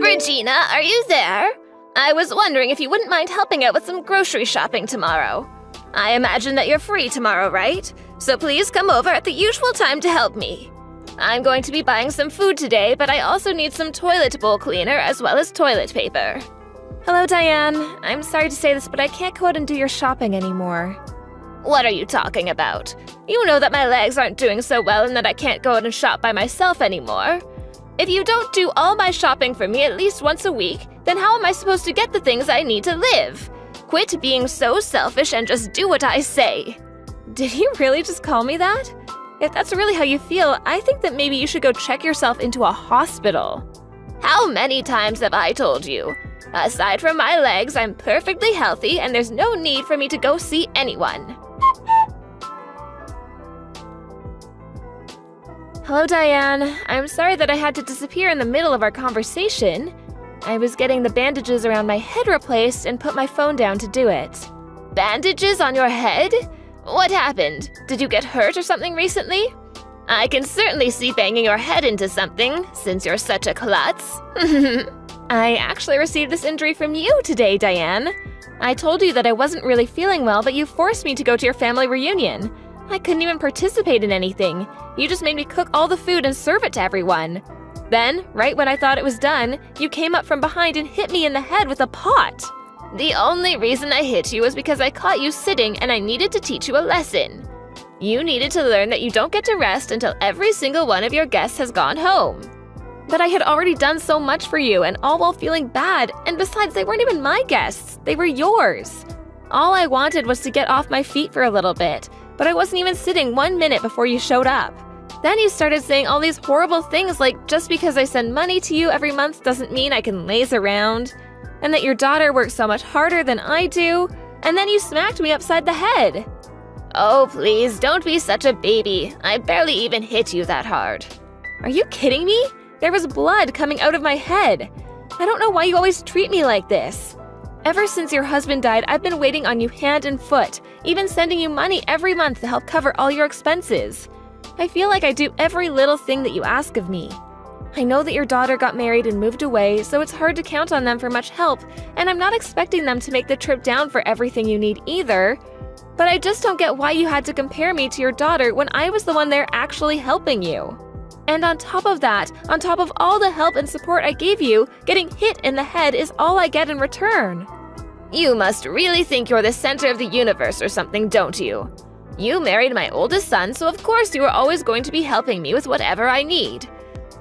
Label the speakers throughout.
Speaker 1: Regina, are you there? I was wondering if you wouldn't mind helping out with some grocery shopping tomorrow. I imagine that you're free tomorrow, right? So please come over at the usual time to help me. I'm going to be buying some food today, but I also need some toilet bowl cleaner as well as toilet paper.
Speaker 2: Hello, Diane. I'm sorry to say this, but I can't go out and do your shopping anymore.
Speaker 1: What are you talking about? You know that my legs aren't doing so well and that I can't go out and shop by myself anymore. If you don't do all my shopping for me at least once a week, then how am I supposed to get the things I need to live? Quit being so selfish and just do what I say.
Speaker 2: Did you really just call me that? If that's really how you feel, I think that maybe you should go check yourself into a hospital.
Speaker 1: How many times have I told you? Aside from my legs, I'm perfectly healthy and there's no need for me to go see anyone.
Speaker 2: Hello, Diane. I'm sorry that I had to disappear in the middle of our conversation. I was getting the bandages around my head replaced and put my phone down to do it.
Speaker 1: Bandages on your head? What happened? Did you get hurt or something recently? I can certainly see banging your head into something, since you're such a klutz.
Speaker 2: I actually received this injury from you today, Diane. I told you that I wasn't really feeling well, but you forced me to go to your family reunion. I couldn't even participate in anything. You just made me cook all the food and serve it to everyone. Then, right when I thought it was done, you came up from behind and hit me in the head with a pot.
Speaker 1: The only reason I hit you was because I caught you sitting and I needed to teach you a lesson. You needed to learn that you don't get to rest until every single one of your guests has gone home.
Speaker 2: But I had already done so much for you, and all while feeling bad, and besides, they weren't even my guests, they were yours. All I wanted was to get off my feet for a little bit, but I wasn't even sitting 1 minute before you showed up. Then you started saying all these horrible things like just because I send money to you every month doesn't mean I can laze around, and that your daughter works so much harder than I do, and then you smacked me upside the head.
Speaker 1: Oh, please, don't be such a baby. I barely even hit you that hard.
Speaker 2: Are you kidding me? There was blood coming out of my head. I don't know why you always treat me like this. Ever since your husband died, I've been waiting on you hand and foot, even sending you money every month to help cover all your expenses. I feel like I do every little thing that you ask of me. I know that your daughter got married and moved away, so it's hard to count on them for much help, and I'm not expecting them to make the trip down for everything you need either. But I just don't get why you had to compare me to your daughter when I was the one there actually helping you. And on top of that, on top of all the help and support I gave you, getting hit in the head is all I get in return.
Speaker 1: You must really think you're the center of the universe or something, don't you? You married my oldest son, so of course you are always going to be helping me with whatever I need.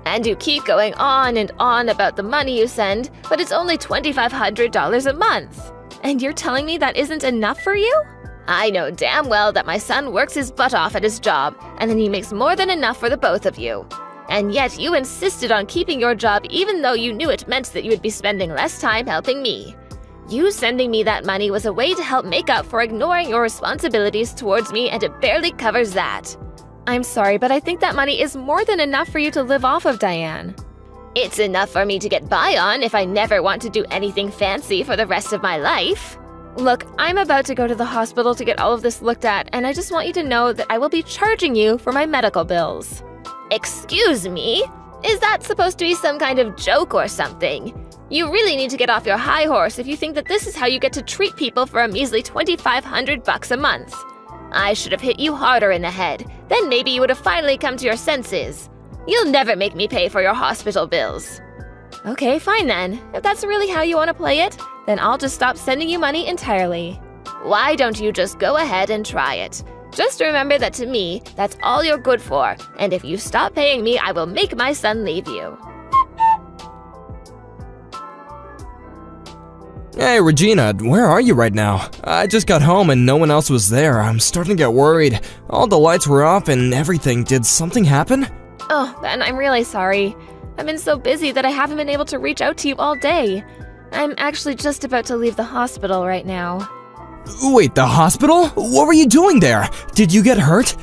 Speaker 1: And you keep going on and on about the money you send, but it's only $2,500 a month.
Speaker 2: And you're telling me that isn't enough for you?
Speaker 1: I know damn well that my son works his butt off at his job, and then he makes more than enough for the both of you. And yet you insisted on keeping your job even though you knew it meant that you would be spending less time helping me. You sending me that money was a way to help make up for ignoring your responsibilities towards me, and it barely covers that.
Speaker 2: I'm sorry, but I think that money is more than enough for you to live off of, Diane.
Speaker 1: It's enough for me to get by on if I never want to do anything fancy for the rest of my life.
Speaker 2: Look, I'm about to go to the hospital to get all of this looked at, and I just want you to know that I will be charging you for my medical bills.
Speaker 1: Excuse me? Is that supposed to be some kind of joke or something? You really need to get off your high horse if you think that this is how you get to treat people for a measly $2,500 a month. I should have hit you harder in the head, then maybe you would have finally come to your senses. You'll never make me pay for your hospital bills.
Speaker 2: Okay, fine then. If that's really how you want to play it, then I'll just stop sending you money entirely.
Speaker 1: Why don't you just go ahead and try it? Just remember that to me, that's all you're good for, and if you stop paying me, I will make my son leave you.
Speaker 3: Hey, Regina, where are you right now? I just got home and no one else was there. I'm starting to get worried. All the lights were off and everything. Did something happen?
Speaker 2: Oh, Ben, I'm really sorry. I've been so busy that I haven't been able to reach out to you all day. I'm actually just about to leave the hospital right now.
Speaker 3: Wait, the hospital? What were you doing there? Did you get hurt?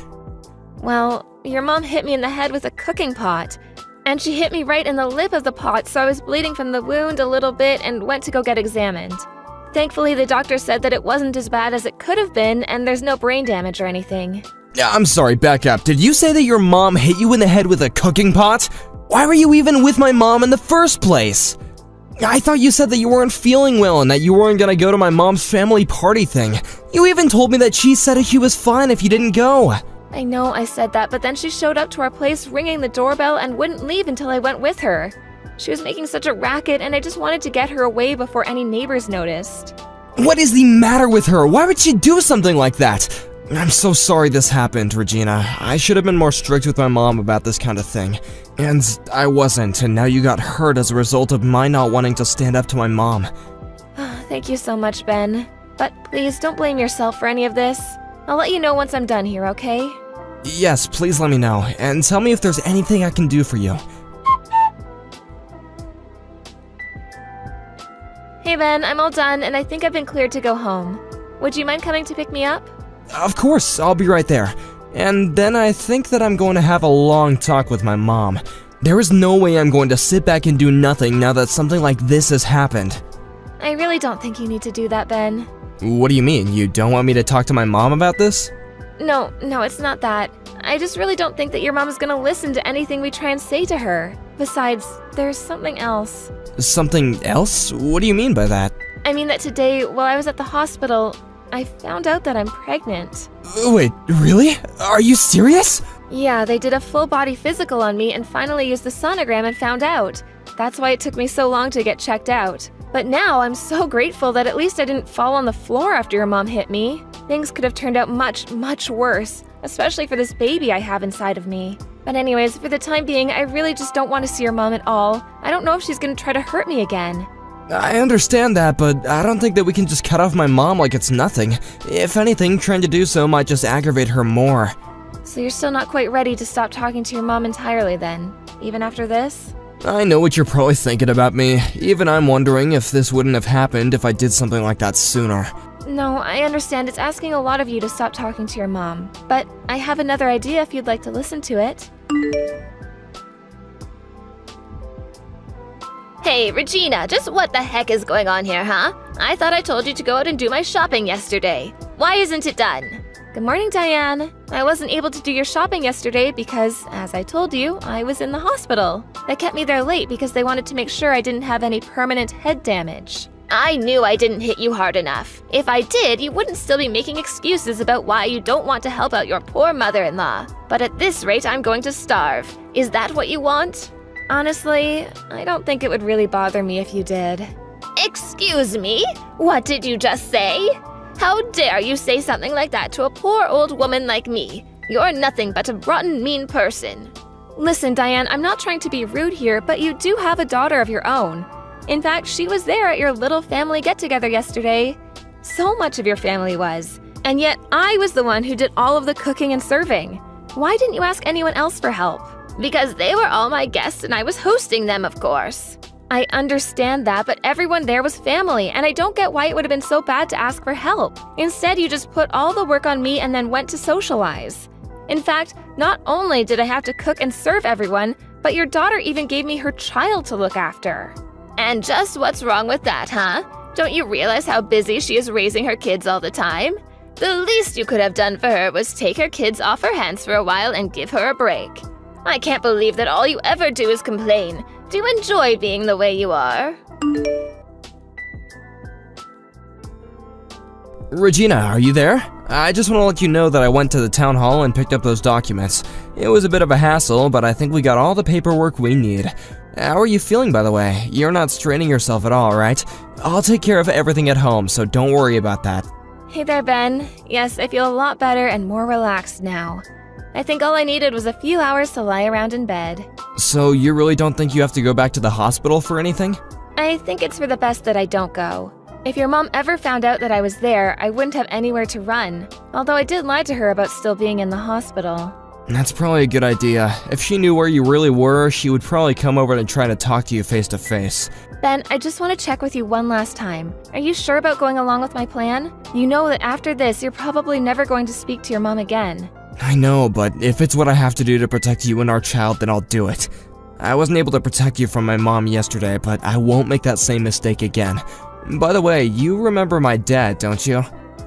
Speaker 2: Well, your mom hit me in the head with a cooking pot. And she hit me right in the lip of the pot, so I was bleeding from the wound a little bit and went to go get examined. Thankfully, the doctor said that it wasn't as bad as it could have been, and there's no brain damage or anything.
Speaker 3: I'm sorry, back up. Did you say that your mom hit you in the head with a cooking pot? Why were you even with my mom in the first place? I thought you said that you weren't feeling well and that you weren't gonna go to my mom's family party thing. You even told me that she said he was fine if you didn't go.
Speaker 2: I know I said that, but then she showed up to our place ringing the doorbell and wouldn't leave until I went with her. She was making such a racket, and I just wanted to get her away before any neighbors noticed.
Speaker 3: What is the matter with her? Why would she do something like that? I'm so sorry this happened, Regina. I should have been more strict with my mom about this kind of thing. And I wasn't, and now you got hurt as a result of my not wanting to stand up to my mom.
Speaker 2: Thank you so much, Ben. But please don't blame yourself for any of this. I'll let you know once I'm done here, okay?
Speaker 3: Yes, please let me know, and tell me if there's anything I can do for you.
Speaker 2: Hey Ben, I'm all done, and I think I've been cleared to go home. Would you mind coming to pick me up?
Speaker 3: Of course, I'll be right there. And then I think that I'm going to have a long talk with my mom. There is no way I'm going to sit back and do nothing now that something like this has happened.
Speaker 2: I really don't think you need to do that, Ben.
Speaker 3: What do you mean? You don't want me to talk to my mom about this?
Speaker 2: No, it's not that. I just really don't think that your mom's gonna listen to anything we try and say to her. Besides, there's something else.
Speaker 3: Something else? What do you mean by that?
Speaker 2: I mean that today, while I was at the hospital, I found out that I'm pregnant.
Speaker 3: Wait, really? Are you serious?
Speaker 2: Yeah, they did a full-body physical on me and finally used the sonogram and found out. That's why it took me so long to get checked out. But now I'm so grateful that at least I didn't fall on the floor after your mom hit me. Things could have turned out much, much worse, especially for this baby I have inside of me. But anyways, for the time being, I really just don't want to see your mom at all. I don't know if she's gonna try to hurt me again.
Speaker 3: I understand that, but I don't think that we can just cut off my mom like it's nothing. If anything, trying to do so might just aggravate her more.
Speaker 2: So you're still not quite ready to stop talking to your mom entirely then, even after this?
Speaker 3: I know what you're probably thinking about me. Even I'm wondering if this wouldn't have happened if I did something like that sooner.
Speaker 2: No, I understand it's asking a lot of you to stop talking to your mom, but I have another idea if you'd like to listen to it.
Speaker 1: Hey, Regina, just what the heck is going on here, huh? I thought I told you to go out and do my shopping yesterday. Why isn't it done?
Speaker 2: Good morning, Diane. I wasn't able to do your shopping yesterday because, as I told you, I was in the hospital. They kept me there late because they wanted to make sure I didn't have any permanent head damage.
Speaker 1: I knew I didn't hit you hard enough. If I did, you wouldn't still be making excuses about why you don't want to help out your poor mother-in-law. But at this rate, I'm going to starve. Is that what you want?
Speaker 2: Honestly, I don't think it would really bother me if you did.
Speaker 1: Excuse me? What did you just say? How dare you say something like that to a poor old woman like me? You're nothing but a rotten, mean person.
Speaker 2: Listen, Diane, I'm not trying to be rude here, but you do have a daughter of your own. In fact, she was there at your little family get-together yesterday. So much of your family was. And yet, I was the one who did all of the cooking and serving. Why didn't you ask anyone else for help?
Speaker 1: Because they were all my guests and I was hosting them, of course.
Speaker 2: I understand that, but everyone there was family, and I don't get why it would have been so bad to ask for help. Instead, you just put all the work on me and then went to socialize. In fact, not only did I have to cook and serve everyone, but your daughter even gave me her child to look after.
Speaker 1: And just what's wrong with that, huh? Don't you realize how busy she is raising her kids all the time? The least you could have done for her was take her kids off her hands for a while and give her a break. I can't believe that all you ever do is complain. Do you enjoy being the way you are?
Speaker 3: Regina, are you there? I just want to let you know that I went to the town hall and picked up those documents. It was a bit of a hassle, but I think we got all the paperwork we need. How are you feeling, by the way? You're not straining yourself at all, right? I'll take care of everything at home, so don't worry about that.
Speaker 2: Hey there, Ben. Yes, I feel a lot better and more relaxed now. I think all I needed was a few hours to lie around in bed.
Speaker 3: So you really don't think you have to go back to the hospital for anything?
Speaker 2: I think it's for the best that I don't go. If your mom ever found out that I was there, I wouldn't have anywhere to run. Although I did lie to her about still being in the hospital.
Speaker 3: That's probably a good idea. If she knew where you really were, she would probably come over and try to talk to you face to face.
Speaker 2: Ben, I just want to check with you one last time. Are you sure about going along with my plan? You know that after this, you're probably never going to speak to your mom again.
Speaker 3: I know, but if it's what I have to do to protect you and our child, then I'll do it. I wasn't able to protect you from my mom yesterday, but I won't make that same mistake again. By the way, you remember my dad, don't you?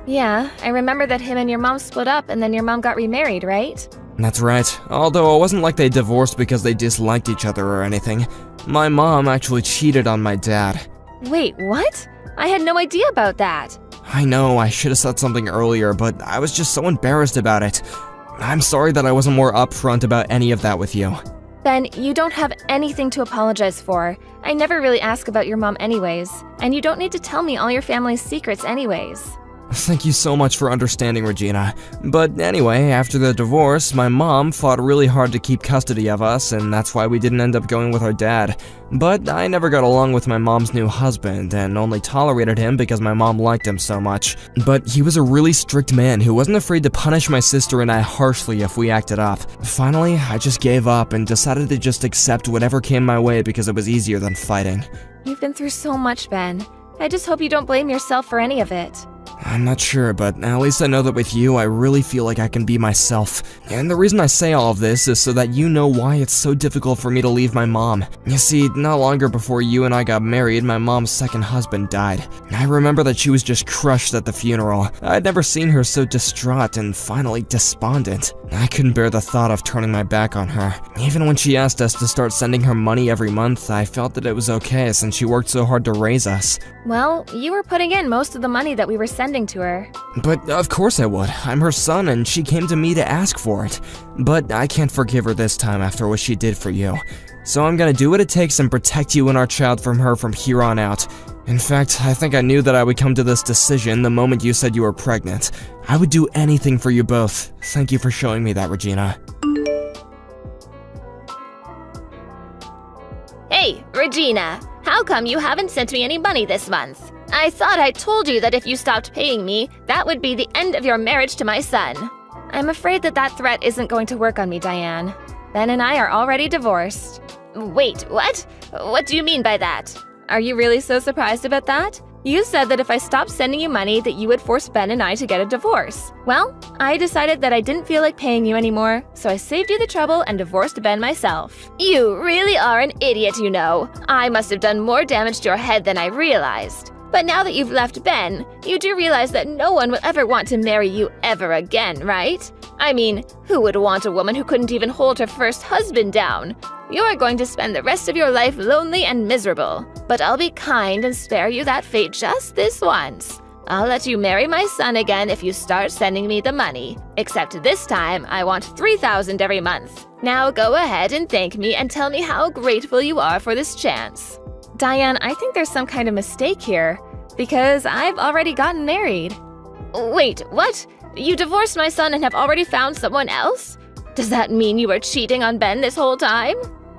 Speaker 2: Yeah, I remember that him and your mom split up and then your mom got remarried, right?
Speaker 3: That's right, although it wasn't like they divorced because they disliked each other or anything. My mom actually cheated on my dad.
Speaker 2: Wait, what? I had no idea about that.
Speaker 3: I know, I should have said something earlier, but I was just so embarrassed about it. I'm sorry that I wasn't more upfront about any of that with you.
Speaker 2: Ben, you don't have anything to apologize for. I never really ask about your mom anyways, and you don't need to tell me all your family's secrets anyways.
Speaker 3: Thank you so much for understanding, Regina. But anyway, after the divorce, my mom fought really hard to keep custody of us, and that's why we didn't end up going with our dad. But I never got along with my mom's new husband, and only tolerated him because my mom liked him so much. But he was a really strict man who wasn't afraid to punish my sister and I harshly if we acted up. Finally, I just gave up and decided to just accept whatever came my way because it was easier than fighting.
Speaker 2: You've been through so much, Ben. I just hope you don't blame yourself for any of it.
Speaker 3: I'm not sure, but at least I know that with you, I really feel like I can be myself. And the reason I say all of this is so that you know why it's so difficult for me to leave my mom. You see, not longer before you and I got married, my mom's second husband died. I remember that she was just crushed at the funeral. I'd never seen her so distraught and finally despondent. I couldn't bear the thought of turning my back on her. Even when she asked us to start sending her money every month, I felt that it was okay since she worked so hard to raise us.
Speaker 2: Well, you were putting in most of the money that we were sending to her.
Speaker 3: But of course I would. I'm her son and she came to me to ask for it. But I can't forgive her this time after what she did for you. So I'm gonna do what it takes and protect you and our child from her from here on out. In fact, I think I knew that I would come to this decision the moment you said you were pregnant. I would do anything for you both. Thank you for showing me that, Regina.
Speaker 1: Hey, Regina, how come you haven't sent me any money this month? I thought I told you that if you stopped paying me, that would be the end of your marriage to my son.
Speaker 2: I'm afraid that threat isn't going to work on me, Diane. Ben and I are already divorced.
Speaker 1: Wait, what? What do you mean by that?
Speaker 2: Are you really so surprised about that? You said that if I stopped sending you money that you would force Ben and I to get a divorce. Well, I decided that I didn't feel like paying you anymore, so I saved you the trouble and divorced Ben myself.
Speaker 1: You really are an idiot, you know. I must have done more damage to your head than I realized. But now that you've left Ben, you do realize that no one will ever want to marry you ever again, right? I mean, who would want a woman who couldn't even hold her first husband down? You're going to spend the rest of your life lonely and miserable. But I'll be kind and spare you that fate just this once. I'll let you marry my son again if you start sending me the money. Except this time, I want $3,000 every month. Now go ahead and thank me and tell me how grateful you are for this chance.
Speaker 2: Diane, I think there's some kind of mistake here, because I've already gotten married.
Speaker 1: Wait, what? You divorced my son and have already found someone else? Does that mean you were cheating on Ben this whole time?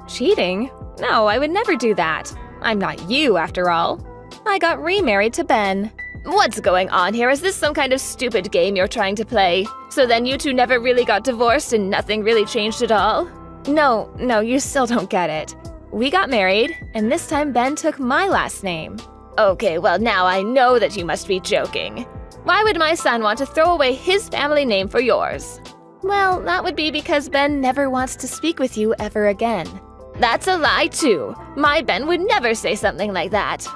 Speaker 2: Cheating? No, I would never do that. I'm not you, after all. I got remarried to Ben.
Speaker 1: What's going on here? Is this some kind of stupid game you're trying to play? So then you two never really got divorced and nothing really changed at all?
Speaker 2: No, you still don't get it. We got married, and this time Ben took my last name.
Speaker 1: Okay, well now I know that you must be joking. Why would my son want to throw away his family name for yours?
Speaker 2: Well, that would be because Ben never wants to speak with you ever again.
Speaker 1: That's a lie too. My Ben would never say something like that.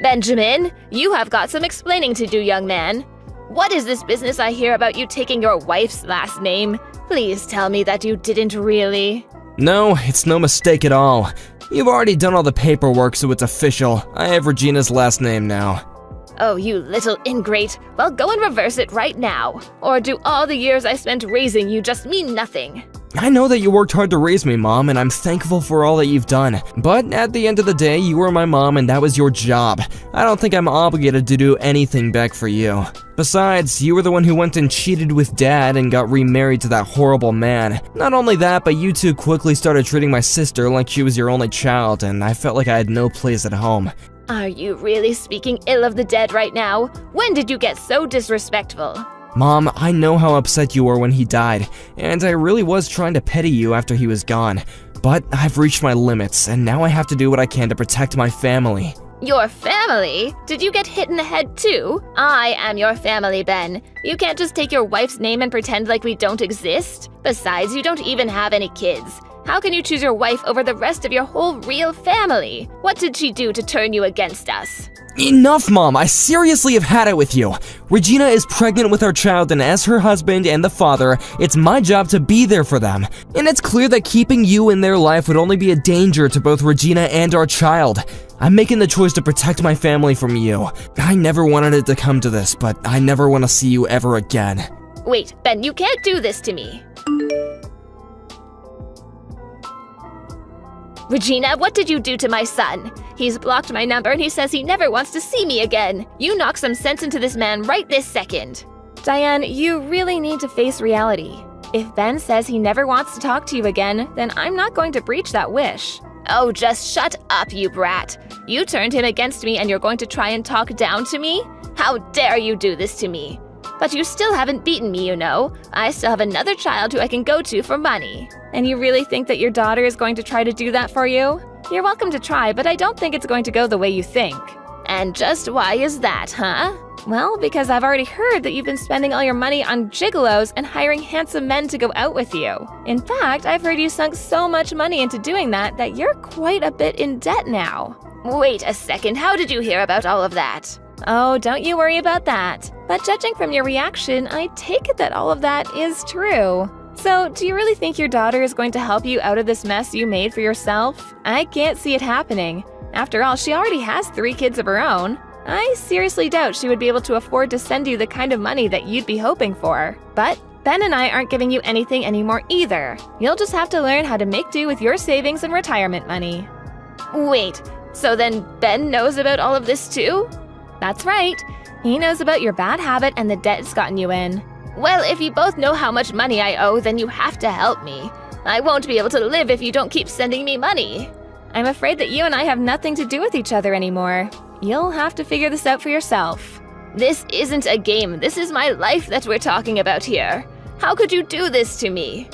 Speaker 1: Benjamin, you have got some explaining to do, young man. What is this business I hear about you taking your wife's last name? Please tell me that you didn't really.
Speaker 3: No, it's no mistake at all. You've already done all the paperwork, so it's official. I have Regina's last name now.
Speaker 1: Oh, you little ingrate. Well, go and reverse it right now. Or do all the years I spent raising you just mean nothing?
Speaker 3: I know that you worked hard to raise me, Mom, and I'm thankful for all that you've done. But at the end of the day, you were my mom and that was your job. I don't think I'm obligated to do anything back for you. Besides, you were the one who went and cheated with Dad and got remarried to that horrible man. Not only that, but you two quickly started treating my sister like she was your only child, and I felt like I had no place at home.
Speaker 1: Are you really speaking ill of the dead right now? When did you get so disrespectful?
Speaker 3: Mom, I know how upset you were when he died, and I really was trying to pity you after he was gone. But I've reached my limits, and now I have to do what I can to protect my family.
Speaker 1: Your family? Did you get hit in the head too? I am your family, Ben. You can't just take your wife's name and pretend like we don't exist. Besides, you don't even have any kids. How can you choose your wife over the rest of your whole real family? What did she do to turn you against us?
Speaker 3: Enough, Mom! I seriously have had it with you! Regina is pregnant with our child, and as her husband and the father, it's my job to be there for them. And it's clear that keeping you in their life would only be a danger to both Regina and our child. I'm making the choice to protect my family from you. I never wanted it to come to this, but I never want to see you ever again.
Speaker 1: Wait, Ben, you can't do this to me. Regina, what did you do to my son? He's blocked my number and he says he never wants to see me again. You knock some sense into this man right this second.
Speaker 2: Diane, you really need to face reality. If Ben says he never wants to talk to you again, then I'm not going to breach that wish.
Speaker 1: Oh, just shut up, you brat. You turned him against me and you're going to try and talk down to me? How dare you do this to me? But you still haven't beaten me, you know. I still have another child who I can go to for money.
Speaker 2: And you really think that your daughter is going to try to do that for you? You're welcome to try, but I don't think it's going to go the way you think.
Speaker 1: And just why is that, huh?
Speaker 2: Well, because I've already heard that you've been spending all your money on gigolos and hiring handsome men to go out with you. In fact, I've heard you sunk so much money into doing that you're quite a bit in debt now.
Speaker 1: Wait a second, how did you hear about all of that?
Speaker 2: Oh, don't you worry about that. But judging from your reaction, I take it that all of that is true. So, do you really think your daughter is going to help you out of this mess you made for yourself? I can't see it happening. After all, she already has 3 kids of her own. I seriously doubt she would be able to afford to send you the kind of money that you'd be hoping for. But Ben and I aren't giving you anything anymore either. You'll just have to learn how to make do with your savings and retirement money.
Speaker 1: Wait, so then Ben knows about all of this too?
Speaker 2: That's right. He knows about your bad habit and the debt it's gotten you in.
Speaker 1: Well, if you both know how much money I owe, then you have to help me. I won't be able to live if you don't keep sending me money.
Speaker 2: I'm afraid that you and I have nothing to do with each other anymore. You'll have to figure this out for yourself.
Speaker 1: This isn't a game. This is my life that we're talking about here. How could you do this to me?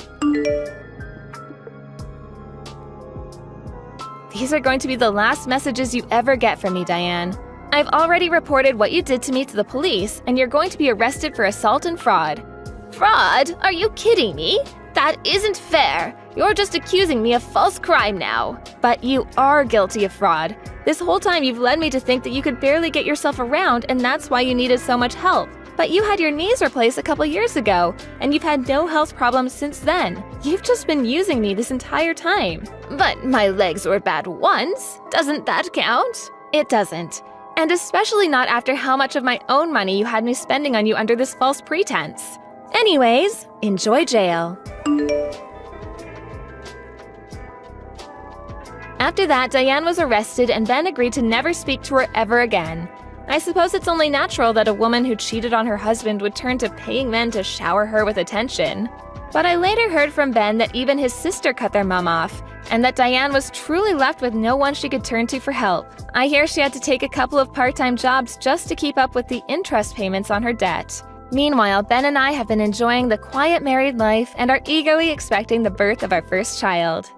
Speaker 2: These are going to be the last messages you ever get from me, Diane. I've already reported what you did to me to the police, and you're going to be arrested for assault and fraud.
Speaker 1: Fraud? Are you kidding me? That isn't fair. You're just accusing me of false crime now.
Speaker 2: But you are guilty of fraud. This whole time you've led me to think that you could barely get yourself around, and that's why you needed so much help. But you had your knees replaced a couple years ago, and you've had no health problems since then. You've just been using me this entire time.
Speaker 1: But my legs were bad once. Doesn't that count?
Speaker 2: It doesn't. And especially not after how much of my own money you had me spending on you under this false pretense. Anyways, enjoy jail. After that, Diane was arrested and Ben agreed to never speak to her ever again. I suppose it's only natural that a woman who cheated on her husband would turn to paying men to shower her with attention. But I later heard from Ben that even his sister cut their mom off, and that Diane was truly left with no one she could turn to for help. I hear she had to take a couple of part-time jobs just to keep up with the interest payments on her debt. Meanwhile, Ben and I have been enjoying the quiet married life and are eagerly expecting the birth of our first child.